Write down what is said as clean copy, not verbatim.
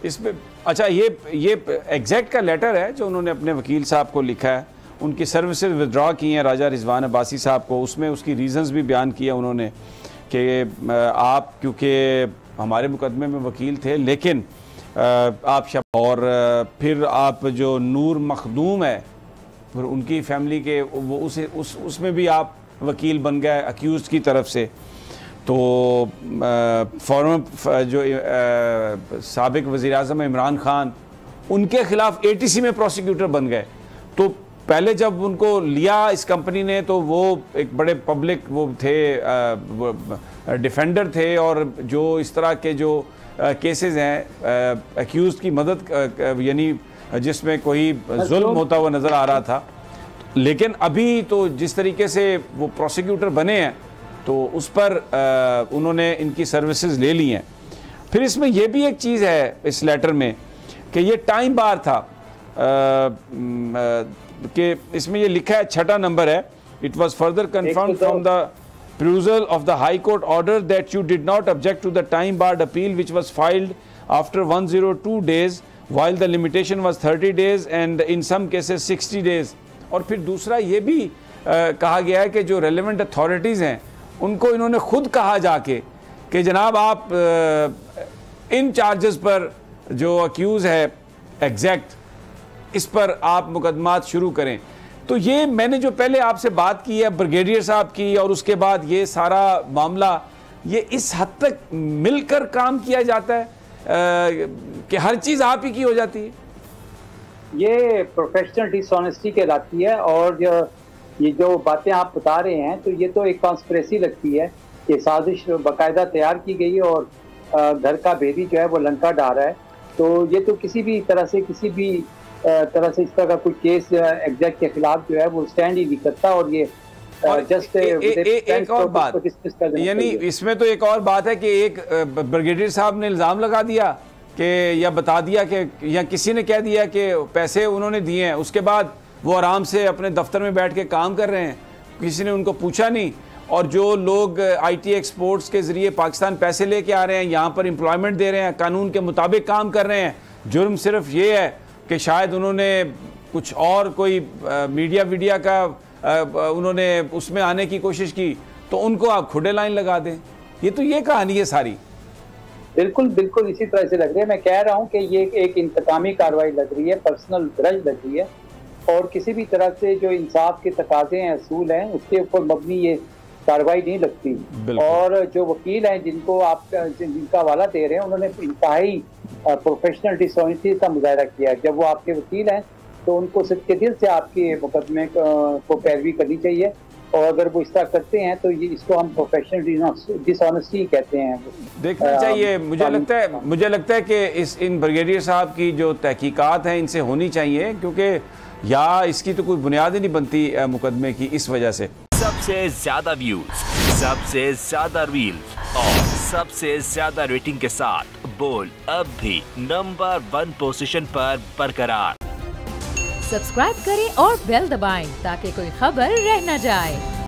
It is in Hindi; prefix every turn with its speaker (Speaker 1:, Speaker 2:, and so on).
Speaker 1: इसमें अच्छा ये एग्जैक्ट का लेटर है जो उन्होंने अपने वकील साहब को लिखा है, उनकी सर्विसेज विड्रॉ की हैं राजा रिजवान अब्बासी साहब को। उसमें उसकी रीज़न्स भी बयान किया उन्होंने कि आप क्योंकि हमारे मुकदमे में वकील थे लेकिन आप और फिर आप जो नूर मखदूम है फिर उनकी फैमिली के वो उसमें भी आप वकील बन गए अक्यूज़ की तरफ से। तो फॉर्मर जो साबिक वज़ीर-ए-आज़म इमरान खान उनके ख़िलाफ़ ATC में प्रोसिक्यूटर बन गए। तो पहले जब उनको लिया इस कंपनी ने तो वो एक बड़े पब्लिक वो थे डिफेंडर थे और जो इस तरह के जो केसेस हैं अक्यूज़ की मदद यानी जिसमें कोई जुल्म होता हुआ नज़र आ रहा था। लेकिन अभी तो जिस तरीके से वो प्रोसिक्यूटर बने हैं तो उस पर उन्होंने इनकी सर्विसेज ले ली हैं। फिर इसमें यह भी एक चीज़ है इस लेटर में कि ये टाइम बार था कि इसमें ये लिखा है 6 नंबर है, it was further confirmed from the perusal of the High Court order that you did not object to the time barred appeal which was filed after 102 days while the limitation was 30 days and in some cases 60 days। और फिर दूसरा ये भी कहा गया है कि जो रेलेवेंट अथॉरिटीज़ हैं उनको इन्होंने खुद कहा जाके कि जनाब आप इन चार्जेस पर जो अक्यूज़ है एग्जैक्ट इस पर आप मुकदमात शुरू करें। तो ये मैंने जो पहले आपसे बात की है ब्रिगेडियर साहब की और उसके बाद ये सारा मामला ये इस हद तक मिलकर काम किया जाता है कि हर चीज़ आप ही की हो जाती है।
Speaker 2: ये प्रोफेशनल डिसऑनेस्टी कहलाती है। और ये जो बातें आप बता रहे हैं तो ये तो एक कॉन्स्पिरेसी लगती है कि साजिश बाकायदा तैयार की गई और घर का भेदी जो है वो लंका डाल रहा है। तो ये तो किसी भी तरह से इस तरह का कोई केस एग्जैक्ट के खिलाफ जो है वो स्टैंड ही नहीं करता। और ये जस्ट
Speaker 1: एक और बात यानी इसमें तो एक और बात है कि एक ब्रिगेडियर साहब ने इल्ज़ाम लगा दिया कि या बता दिया कि या किसी ने कह दिया कि पैसे उन्होंने दिए हैं, उसके बाद वो आराम से अपने दफ्तर में बैठ के काम कर रहे हैं, किसी ने उनको पूछा नहीं। और जो लोग IT एक्सपोर्ट्स के ज़रिए पाकिस्तान पैसे लेके आ रहे हैं, यहाँ पर एम्प्लॉयमेंट दे रहे हैं, कानून के मुताबिक काम कर रहे हैं, जुर्म सिर्फ ये है कि शायद उन्होंने कुछ और कोई मीडिया का उन्होंने उसमें आने की कोशिश की तो उनको आप खुदे लाइन लगा दें। ये कहानी है सारी।
Speaker 2: बिल्कुल बिल्कुल इसी तरह से लग रही है। मैं कह रहा हूँ कि ये एक इंतकामी कार्रवाई लग रही है, पर्सनल ग्रज लग रही है और किसी भी तरह से जो इंसाफ के तकाजे हैं असूल हैं उसके ऊपर मबनी ये कार्रवाई नहीं लगती। और जो वकील हैं जिनका हवाला दे रहे हैं उन्होंने इंतहाई प्रोफेशनल डिसऑनेस्टी का मुजाहरा किया है। जब वो आपके वकील हैं तो उनको सिद्क़े दिल से आपके मुकदमे को पैरवी करनी चाहिए और अगर वो इस तरह करते हैं तो ये इसको हम प्रोफेशनल डिसऑनेस्टी कहते हैं।
Speaker 1: देखना चाहिए। मुझे लगता है कि इन ब्रिगेडियर साहब की जो तहकीकात हैं इनसे होनी चाहिए क्योंकि या इसकी तो कोई बुनियाद ही नहीं बनती मुकदमे की इस वजह से।
Speaker 3: सबसे ज्यादा व्यूज, सबसे ज्यादा रील्स और सबसे ज्यादा रेटिंग के साथ बोल अब भी नंबर 1 पोजीशन पर बरकरार।
Speaker 4: सब्सक्राइब करें और बेल दबाएं ताकि कोई खबर रह न जाए।